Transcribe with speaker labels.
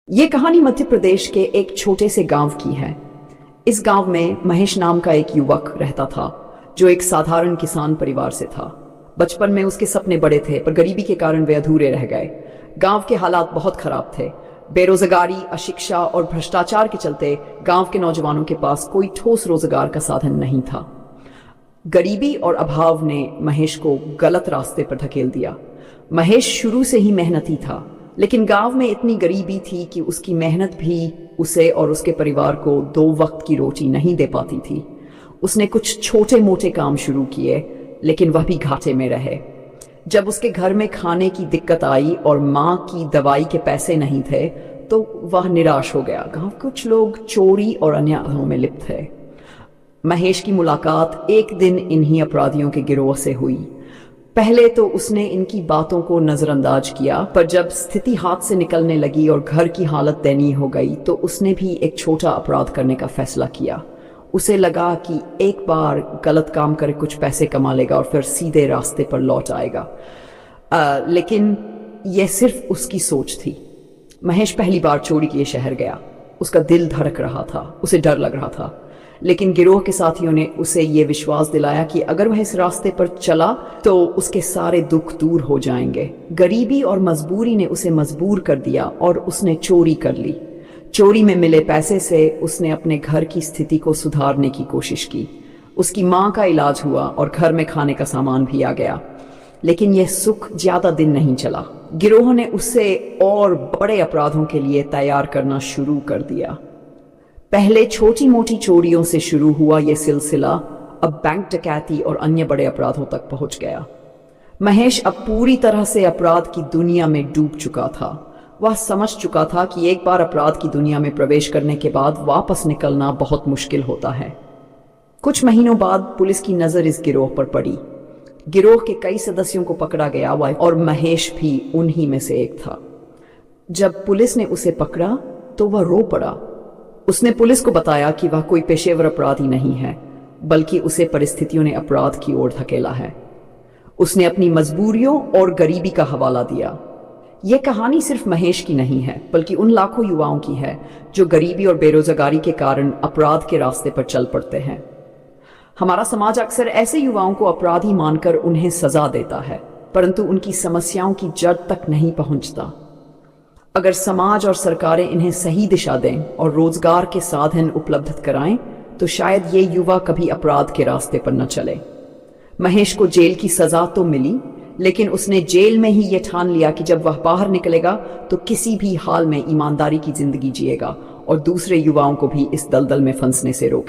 Speaker 1: ये कहानी मध्य प्रदेश के एक छोटे से गांव की है। इस गांव में महेश नाम का एक युवक रहता था जो एक साधारण किसान परिवार से था। बचपन में उसके सपने बड़े थे पर गरीबी के कारण वे अधूरे रह गए। गांव के हालात बहुत खराब थे। बेरोजगारी, अशिक्षा और भ्रष्टाचार के चलते गांव के नौजवानों के पास कोई ठोस रोजगार का साधन नहीं था। गरीबी और अभाव ने महेश को गलत रास्ते पर धकेल दिया। महेश शुरू से ही मेहनती था, लेकिन गांव में इतनी गरीबी थी कि उसकी मेहनत भी उसे और उसके परिवार को 2 वक्त की रोटी नहीं दे पाती थी। उसने कुछ छोटे मोटे काम शुरू किए, लेकिन वह भी घाटे में रहे। जब उसके घर में खाने की दिक्कत आई और माँ की दवाई के पैसे नहीं थे, तो वह निराश हो गया। गांव कुछ लोग चोरी और अन्य अपराधों में लिप्त थे। महेश की मुलाकात एक दिन इन्हीं अपराधियों के गिरोह से हुई। पहले तो उसने इनकी बातों को नजरअंदाज किया, पर जब स्थिति हाथ से निकलने लगी और घर की हालत दयनीय हो गई, तो उसने भी एक छोटा अपराध करने का फैसला किया। उसे लगा कि एक बार गलत काम करे कुछ पैसे कमा लेगा और फिर सीधे रास्ते पर लौट आएगा। लेकिन यह सिर्फ उसकी सोच थी। महेश पहली बार चोरी किए शहर गया। उसका दिल धड़क रहा था, उसे डर लग रहा था, लेकिन गिरोह के साथियों ने उसे ये विश्वास दिलाया कि अगर वह इस रास्ते पर चला तो उसके सारे दुख दूर हो जाएंगे। गरीबी और मजबूरी ने उसे मजबूर कर दिया और उसने चोरी कर ली। चोरी में मिले पैसे से उसने अपने घर की स्थिति को सुधारने की कोशिश की। उसकी माँ का इलाज हुआ और घर में खाने का सामान भी आ गया। लेकिन यह सुख ज्यादा दिन नहीं चला। गिरोह ने उसे और बड़े अपराधों के लिए तैयार करना शुरू कर दिया। पहले छोटी मोटी चोरियों से शुरू हुआ यह सिलसिला अब बैंक डकैती और अन्य बड़े अपराधों तक पहुंच गया। महेश अब पूरी तरह से अपराध की दुनिया में डूब चुका था। वह समझ चुका था कि एक बार अपराध की दुनिया में प्रवेश करने के बाद वापस निकलना बहुत मुश्किल होता है। कुछ महीनों बाद पुलिस की नजर इस गिरोह पर पड़ी। गिरोह के कई सदस्यों को पकड़ा गया और महेश भी उन्हीं में से एक था। जब पुलिस ने उसे पकड़ा तो वह रो पड़ा। उसने पुलिस को बताया कि वह कोई पेशेवर अपराधी नहीं है, बल्कि उसे परिस्थितियों ने अपराध की ओर धकेला है। उसने अपनी मजबूरियों और गरीबी का हवाला दिया। यह कहानी सिर्फ महेश की नहीं है, बल्कि उन लाखों युवाओं की है जो गरीबी और बेरोजगारी के कारण अपराध के रास्ते पर चल पड़ते हैं। हमारा समाज अक्सर ऐसे युवाओं को अपराधी मानकर उन्हें सजा देता है, परंतु उनकी समस्याओं की जड़ तक नहीं पहुंचता। अगर समाज और सरकारें इन्हें सही दिशा दें और रोजगार के साधन उपलब्ध कराएं, तो शायद ये युवा कभी अपराध के रास्ते पर न चले। महेश को जेल की सजा तो मिली, लेकिन उसने जेल में ही ये ठान लिया कि जब वह बाहर निकलेगा तो किसी भी हाल में ईमानदारी की जिंदगी जिएगा और दूसरे युवाओं को भी इस दलदल में फंसने से रोके।